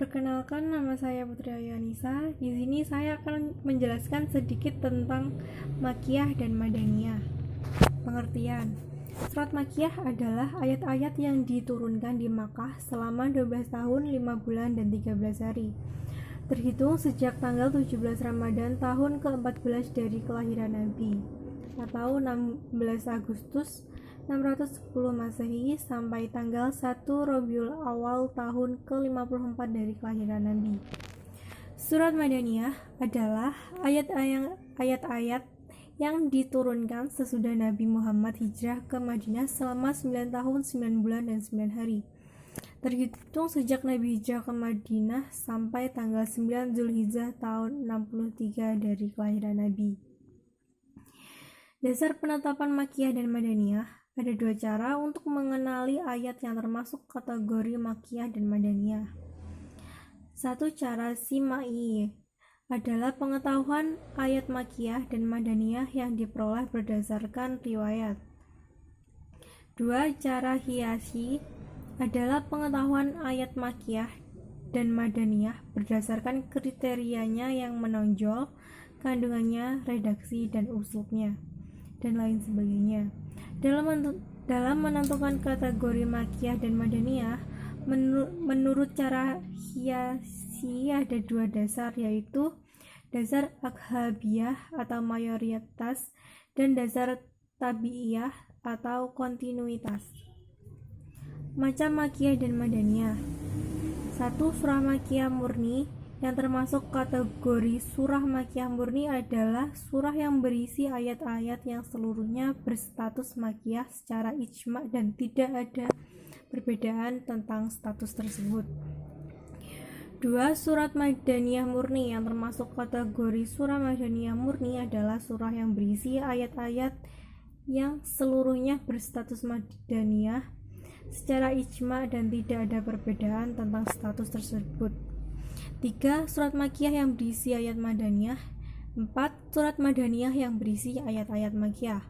Perkenalkan, nama saya Putri Ayu Anissa. Di sini saya akan menjelaskan sedikit tentang Makkiyah dan Madaniyah. Pengertian: Surat Makkiyah adalah ayat-ayat yang diturunkan di Makkah selama 12 tahun, 5 bulan, dan 13 hari. Terhitung sejak tanggal 17 Ramadan tahun ke-14 dari kelahiran Nabi, atau 16 Agustus 610 Masehi sampai tanggal 1 Rabiul Awal tahun ke-54 dari kelahiran Nabi. Surat Madaniyah adalah ayat-ayat yang diturunkan sesudah Nabi Muhammad hijrah ke Madinah selama 9 tahun, 9 bulan, dan 9 hari. Terhitung sejak Nabi hijrah ke Madinah sampai tanggal 9 Zulhijjah tahun 63 dari kelahiran Nabi. Dasar penetapan Makkiyah dan Madaniyah. Ada dua cara untuk mengenali ayat yang termasuk kategori Makkiyah dan Madaniyah. Satu cara simai adalah pengetahuan ayat Makkiyah dan Madaniyah yang diperoleh berdasarkan riwayat. Dua cara hiasi adalah pengetahuan ayat Makkiyah dan Madaniyah berdasarkan kriterianya yang menonjol, kandungannya, redaksi, dan uslubnya, dan lain sebagainya. Dalam menentukan kategori Makkiyah dan Madaniyah, menurut cara hiasi ada dua dasar, yaitu dasar aghabiyah atau mayoritas dan dasar tabi'iyah atau kontinuitas. Macam Makkiyah dan Madaniyah. 1. Surah Makkiyah murni. Yang termasuk kategori surah Makkiyah murni adalah surah yang berisi ayat-ayat yang seluruhnya berstatus Makkiyah secara ijma' dan tidak ada perbedaan tentang status tersebut. 2. Surat Madaniyah murni. Yang termasuk kategori surah Madaniyah murni adalah surah yang berisi ayat-ayat yang seluruhnya berstatus Madaniyah secara ijma' dan tidak ada perbedaan tentang status tersebut. 3. Surat Makkiyah yang berisi ayat Madaniyah. 4. Surat Madaniyah yang berisi ayat-ayat Makkiyah.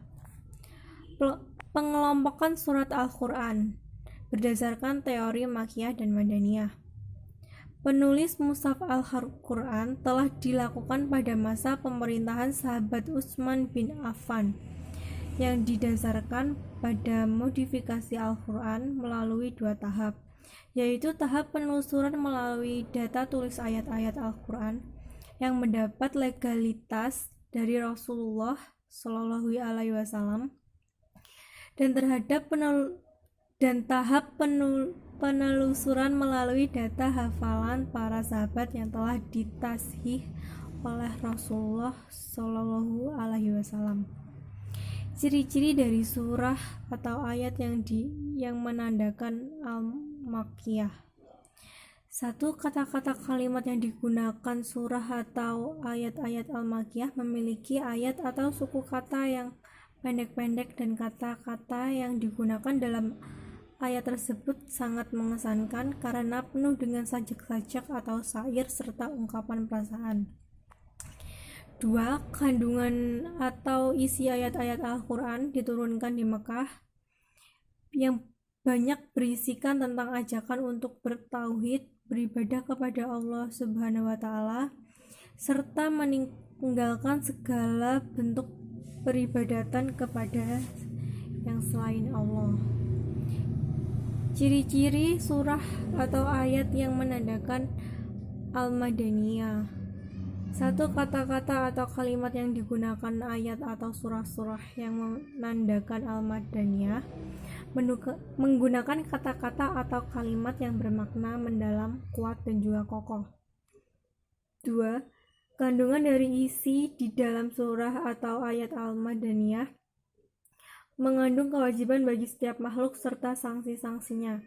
Pengelompokan surat Al-Quran berdasarkan teori Makkiyah dan Madaniyah. Penulis Mushaf Al-Quran telah dilakukan pada masa pemerintahan sahabat Utsman bin Affan yang didasarkan pada modifikasi Al-Quran melalui dua tahap, yaitu tahap penelusuran melalui data tulis ayat-ayat Al-Quran yang mendapat legalitas dari Rasulullah Shallallahu Alaihi Wasallam dan tahap penelusuran melalui data hafalan para sahabat yang telah ditashih oleh Rasulullah Shallallahu Alaihi Wasallam. Ciri-ciri dari surah atau ayat yang menandakan Makkiyah. 1. Kata-kata kalimat yang digunakan surah atau ayat-ayat Al-Makkiyah memiliki ayat atau suku kata yang pendek-pendek, dan kata-kata yang digunakan dalam ayat tersebut sangat mengesankan karena penuh dengan sajak-sajak atau syair serta ungkapan perasaan. 2. Kandungan atau isi ayat-ayat Al-Quran diturunkan di Mekah yang banyak berisikan tentang ajakan untuk bertauhid, beribadah kepada Allah Subhanahu wa Ta'ala, serta meninggalkan segala bentuk peribadatan kepada yang selain Allah. Ciri-ciri surah atau ayat yang menandakan Al-Madaniyah. 1. Kata-kata atau kalimat yang digunakan ayat atau surah-surah yang menandakan Al-Madaniyah menggunakan kata-kata atau kalimat yang bermakna mendalam, kuat, dan juga kokoh. 2. Kandungan dari isi di dalam surah atau ayat Al-Madaniyah mengandung kewajiban bagi setiap makhluk serta sanksi-sanksinya.